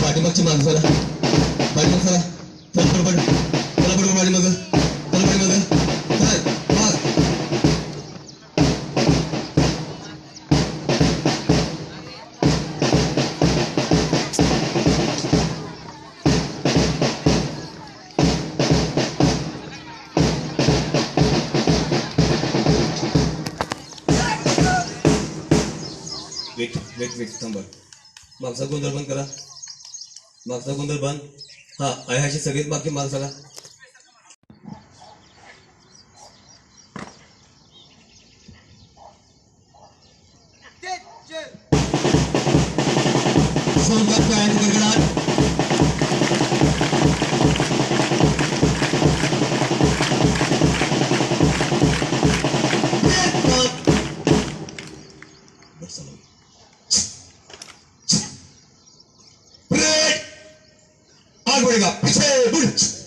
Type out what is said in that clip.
पाठीमागची माणसाला पाठीमाग चला चल बरोबर चला बरोबर माझी मग चला माझी मग वेट वेट वेट थांबा मागचा गोंधळ बंद करा मागचा गोंधळ बंद हा अशी सगळीच मागची माणसाला आग बढ़ेगा पीछे